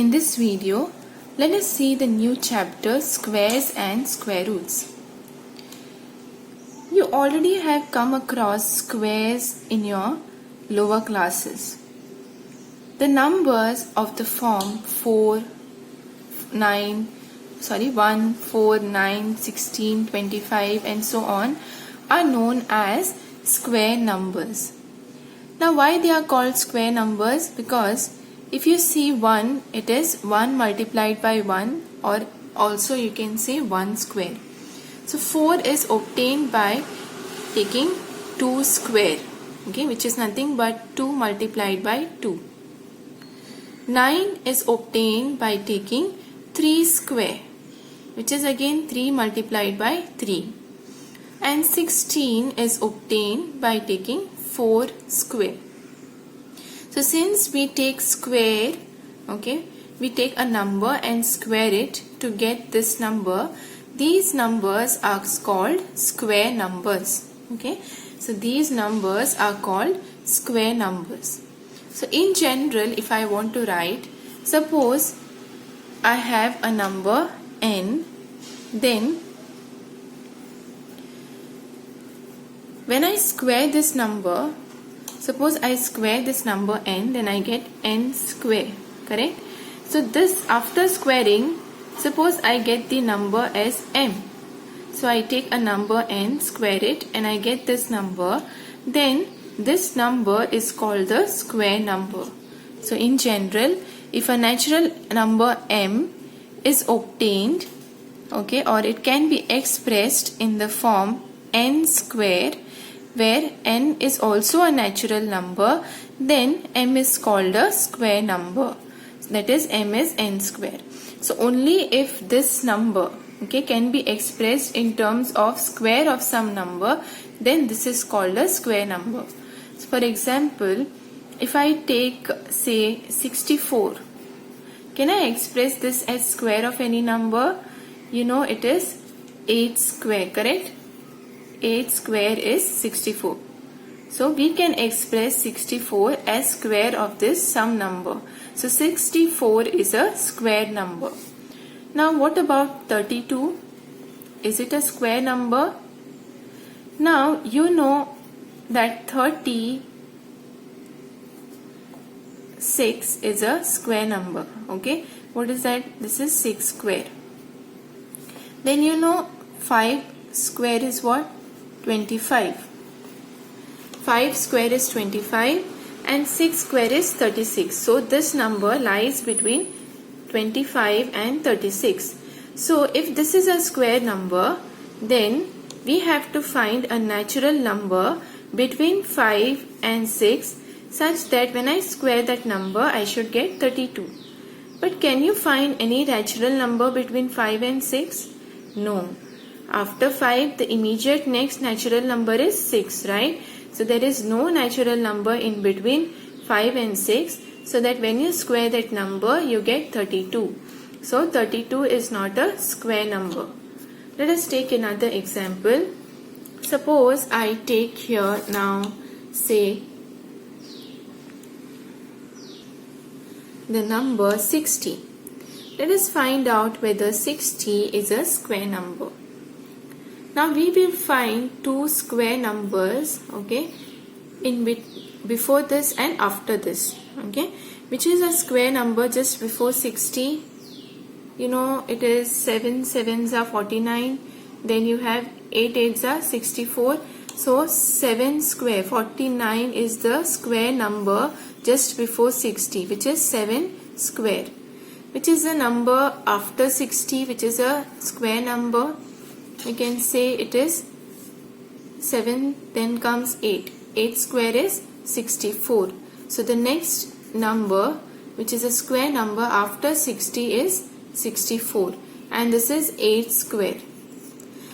In this video, let us see the new chapter Squares and Square Roots. You already have come across squares in your lower classes. The numbers of the form 1, 4, 9, 16, 25 and so on are known as square numbers. Now why they are called square numbers? Because if you see 1, it is 1 multiplied by 1, or also you can say 1 square. So 4 is obtained by taking 2 square, okay, which is nothing but 2 multiplied by 2. 9 is obtained by taking 3 square, which is again 3 multiplied by 3. And 16 is obtained by taking 4 square. So since we take square, okay, we take a number and square it to get this number, these numbers are called square numbers, okay. So these numbers are called square numbers. So in general, if I want to write, suppose I have a number n, then when I square this number, suppose I square this number n, then I get n square, correct? So this, after squaring, suppose I get the number as m. So I take a number n, square it, and I get this number. Then this number is called the square number. So in general, if a natural number m is obtained, okay, or it can be expressed in the form n square, where n is also a natural number, then m is called a square number. That is, m is n square. So only if this number, okay, can be expressed in terms of square of some number, then this is called a square number. So for example, if I take, say, 64, can I express this as square of any number? You know it is 8 square, correct? 8 square is 64. So we can express 64 as square of this some number. So 64 is a square number. Now what about 32? Is it a square number? Now you know that 36 is a square number. Okay, what is that? This is 6 square. Then you know 5 square is what? 25. 5 square is 25 and 6 square is 36. So this number lies between 25 and 36. So if this is a square number, then we have to find a natural number between 5 and 6 such that when I square that number, I should get 32. But can you find any natural number between 5 and 6? No. After 5, the immediate next natural number is 6, right? So there is no natural number in between 5 and 6, so that when you square that number, you get 32. So 32 is not a square number. Let us take another example. Suppose I take here now, say, the number 60. Let us find out whether 60 is a square number. Now we will find two square numbers, okay, before this and after this, okay, which is a square number just before 60. You know it is 7 sevens are 49, then you have 8 eights are 64. So 7 square, 49 is the square number just before 60, which is 7 square. Which is the number after 60, which is a square number? We can say it is 7, then comes 8. 8 square is 64. So the next number, which is a square number after 60, is 64. And this is 8 square.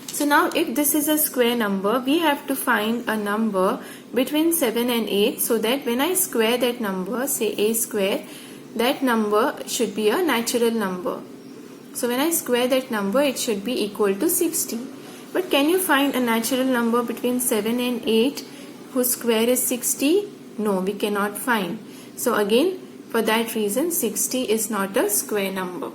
So now if this is a square number, we have to find a number between 7 and 8, so that when I square that number, say a square, that number should be a natural number. So when I square that number, it should be equal to 60. But can you find a natural number between 7 and 8 whose square is 60? No, we cannot find. So again, For that reason 60 is not a square number.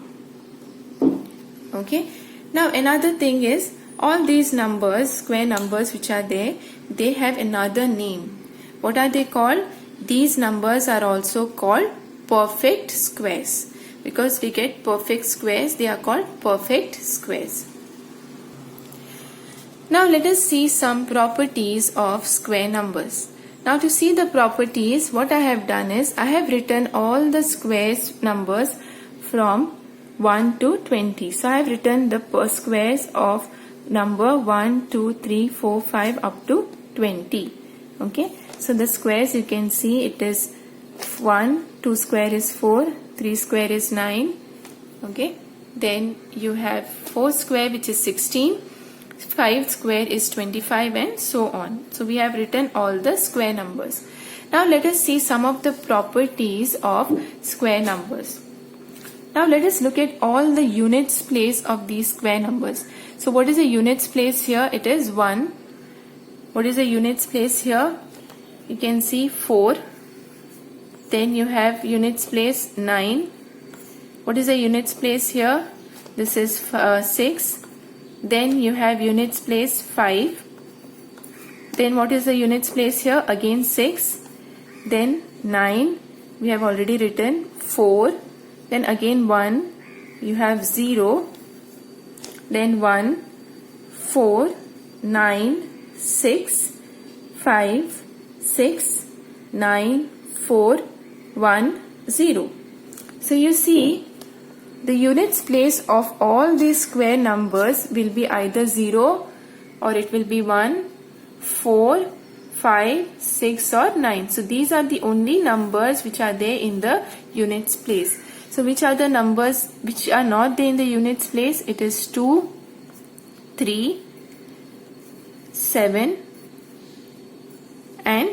Okay. Now another thing is, all these numbers, square numbers which are there, they have another name. What are they called? These numbers are also called perfect squares. Because we get perfect squares, they are called perfect squares. Now let us see some properties of square numbers. Now to see the properties, what I have done is, I have written all the squares numbers from 1 to 20. So I have written the squares of number 1, 2, 3, 4, 5 up to 20. Okay. So the squares you can see, it is 1, 2 square is 4, 3 square is 9. Okay. Then you have 4 square which is 16. 5 square is 25 and so on. So we have written all the square numbers. Now let us see some of the properties of square numbers. Now let us look at all the units place of these square numbers. So what is the units place here? It is 1. What is the units place here? You can see 4. Then you have units place 9. What is the units place here? This is 6. Then you have units place 5. Then what is the units place here? Again 6. Then 9. We have already written 4. Then again 1. You have 0. Then 1, 4, 9, 6, 5, 6, 9, 4, 1, 0. So you see, the units place of all these square numbers will be either 0 or it will be 1, 4, 5, 6 or 9. So these are the only numbers which are there in the units place. So which are the numbers which are not there in the units place? It is 2, 3, 7 and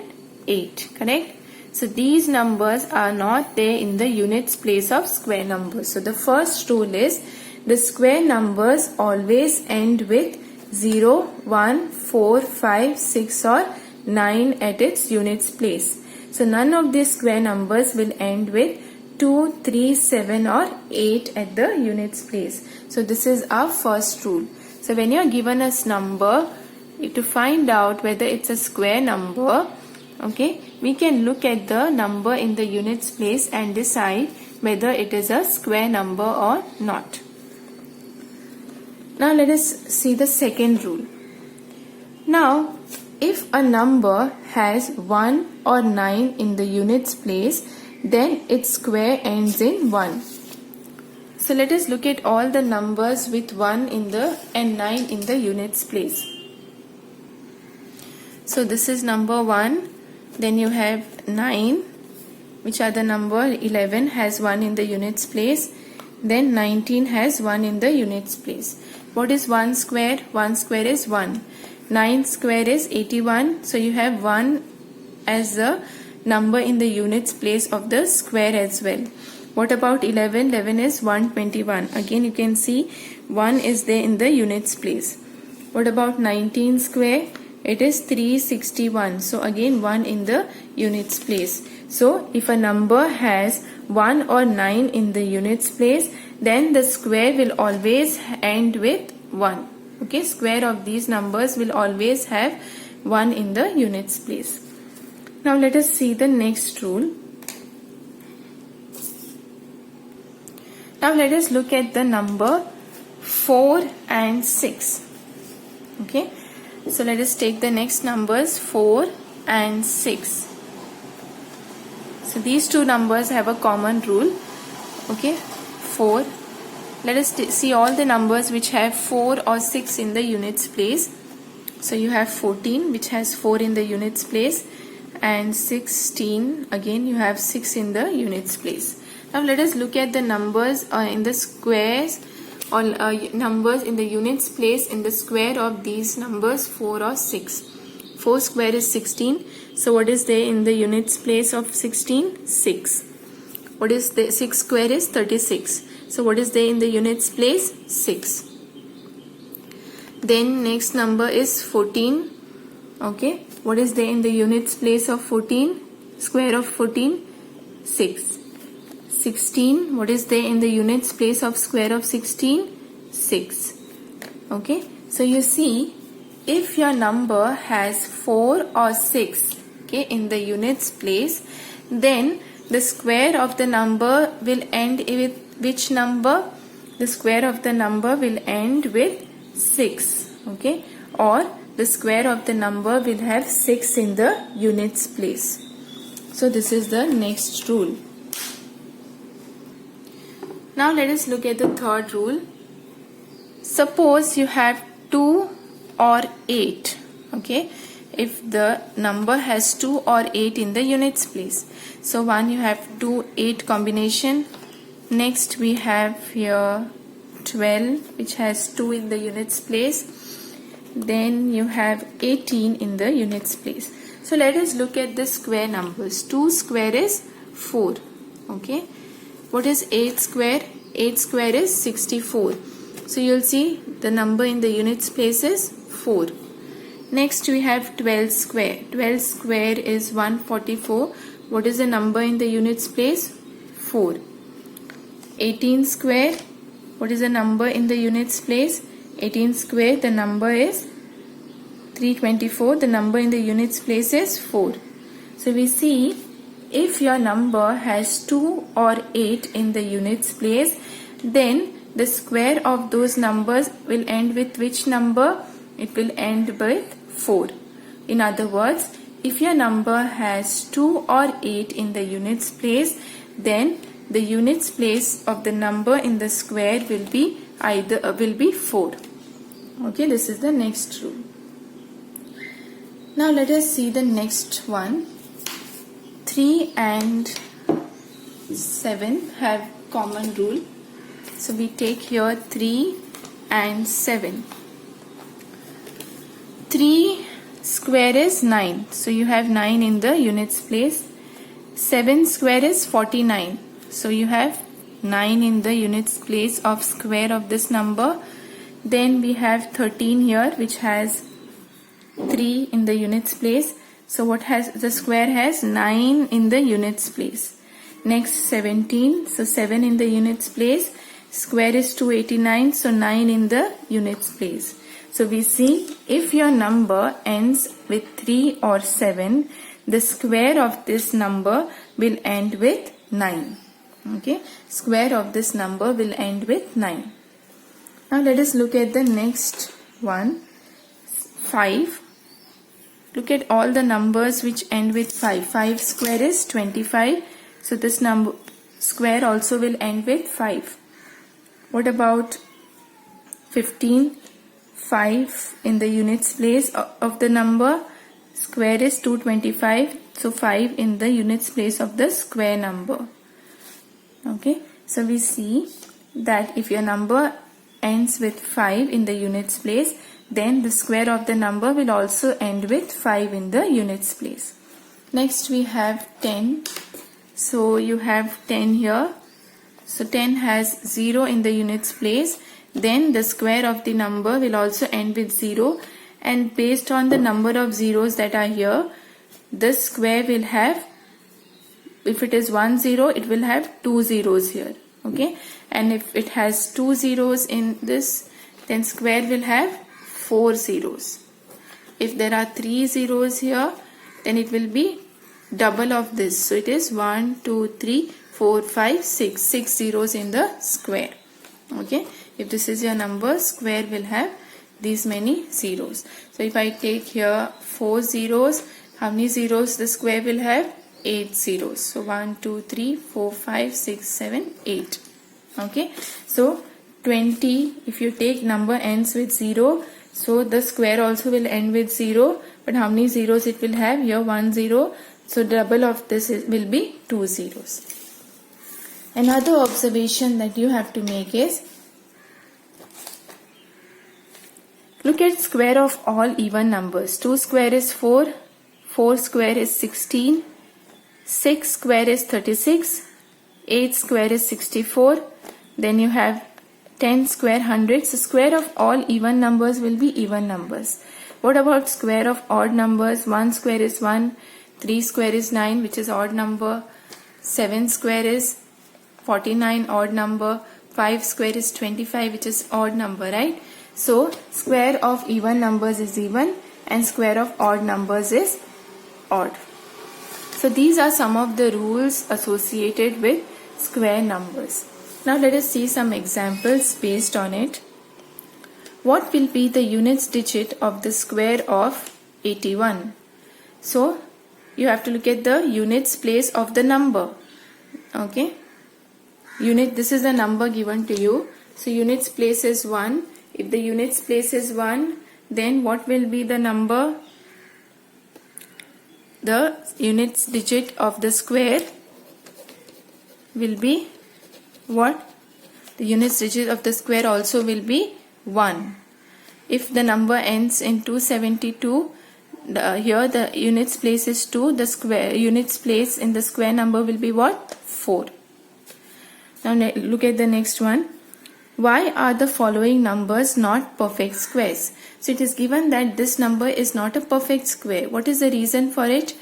8. Correct? So these numbers are not there in the units place of square numbers. So the first rule is, the square numbers always end with 0, 1, 4, 5, 6 or 9 at its units place. So none of these square numbers will end with 2, 3, 7 or 8 at the units place. So this is our first rule. So when you are given a number, to find out whether it's a square number, okay, we can look at the number in the units place and decide whether it is a square number or not. Now let us see the second rule. Now if a number has 1 or 9 in the units place, then its square ends in 1. So let us look at all the numbers with 1 in the and 9 in the units place. So this is number 1. Then you have 9, which are the number 11 has 1 in the units place. Then 19 has 1 in the units place. What is 1 square? 1 square is 1. 9 square is 81. So you have 1 as the number in the units place of the square as well. What about 11? 11 is 121. Again you can see 1 is there in the units place. What about 19 square? It is 361. So again 1 in the units place. So if a number has 1 or 9 in the units place, then the square will always end with 1. Okay, square of these numbers will always have 1 in the units place. Now let us see the next rule. Now let us look at the number 4 and 6. Okay, so let us take the next numbers 4 and 6. So these two numbers have a common rule. Okay, 4. Let us see all the numbers which have 4 or 6 in the units place. So you have 14 which has 4 in the units place, and 16, again you have 6 in the units place. Now let us look at the numbers in the squares or numbers in the units place in the square of these numbers 4 or 6. 4 square is 16. So what is there in the units place of 16? 6. What is the 6 square is 36. So what is there in the units place? 6. Then next number is 14. Okay. What is there in the units place of 14? Square of 14? 6. 16. What is there in the units place of square of 16? 6. Okay. So you see, if your number has 4 or 6, okay, in the units place, then the square of the number will end with which number? The square of the number will end with 6. Okay. Or the square of the number will have 6 in the units place. So this is the next rule. Now let us look at the third rule. Suppose you have 2 or 8. Okay. If the number has 2 or 8 in the units place. So one, you have 2, 8 combination. Next we have here 12, which has 2 in the units place. Then you have 18 in the units place. So let us look at the square numbers. 2 square is 4. Okay. What is 8 square? 8 square is 64. So you'll see the number in the units place is 4. Next we have 12 square. 12 square is 144. What is the number in the units place? 4. 18 square. What is the number in the units place? 18 square, the number is 324. The number in the units place is 4. So we see, if your number has 2 or 8 in the units place, then the square of those numbers will end with which number? It will end with 4. In other words, if your number has 2 or 8 in the units place, then the units place of the number in the square will be will be 4. Okay, this is the next rule. Now let us see the next one. 3 and 7 have common rule. So we take here 3 and 7. 3 square is 9. So you have 9 in the units place. 7 square is 49. So you have 9 in the units place of square of this number. Then we have 13 here, which has 3 in the units place. So what has the square has 9 in the units place. Next 17. So 7 in the units place. Square is 289. So 9 in the units place. So we see, if your number ends with 3 or 7, the square of this number will end with 9. Okay, square of this number will end with 9. Now let us look at the next one. 5. Look at all the numbers which end with 5. 5 square is 25. So this number square also will end with 5. What about 15? 5 in the units place of the number. Square is 225. So 5 in the units place of the square number. Okay, so we see that if your number ends with 5 in the units place, then the square of the number will also end with 5 in the units place. Next we have 10. So you have 10 here. So 10 has 0 in the units place. Then the square of the number will also end with 0. And based on the number of zeros that are here, this square will have, if it is 1 0, it will have 2 zeros here. Okay, and if it has 2 zeros in this, then square will have 4 zeros. If there are 3 zeros here, then it will be double of this. So it is 1 2 3 4 5 6. 6 zeros in the square. Okay, if this is your number, square will have these many zeros. So if I take here 4 zeros, how many zeros the square will have? 8 zeros. So 1 2 3 4 5 6 7 8. Okay, so 20, if you take number ends with 0, so the square also will end with 0, but how many zeros it will have? Here 1 0. So double of this will be 2 zeros. Another observation that you have to make is, look at square of all even numbers. 2 square is 4, 4 square is 16, 6 square is 36, 8 square is 64, then you have 10 square 100. So square of all even numbers will be even numbers. What about square of odd numbers? 1 square is 1, 3 square is 9, which is odd number, 7 square is 49 odd number, 5 square is 25 which is odd number, right? So square of even numbers is even and square of odd numbers is odd. So these are some of the rules associated with square numbers. Now let us see some examples based on it. What will be the units digit of the square of 81? So you have to look at the units place of the number. Okay. This is the number given to you. So units place is 1. If the units place is 1, then what will be the number? The units digit of the square will be what? The units digit of the square also will be 1. If the number ends in 272, here the units place is 2, the square units place in the square number will be what? 4. Now look at the next one. Why are the following numbers not perfect squares? So it is given that this number is not a perfect square. What is the reason for it?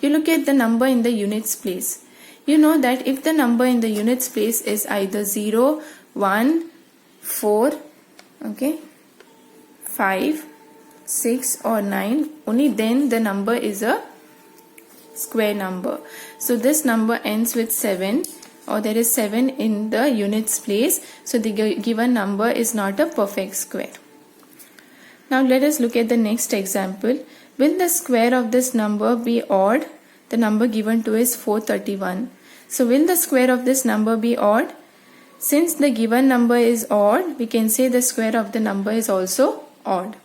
You look at the number in the units place. You know that if the number in the units place is either 0, 1, 4, okay, 5, 6 or 9, only then the number is a square number. So this number ends with 7, or there is 7 in the units place. So the given number is not a perfect square. Now let us look at the next example. Will the square of this number be odd? The number given to is 431. So will the square of this number be odd? Since the given number is odd, we can say the square of the number is also odd.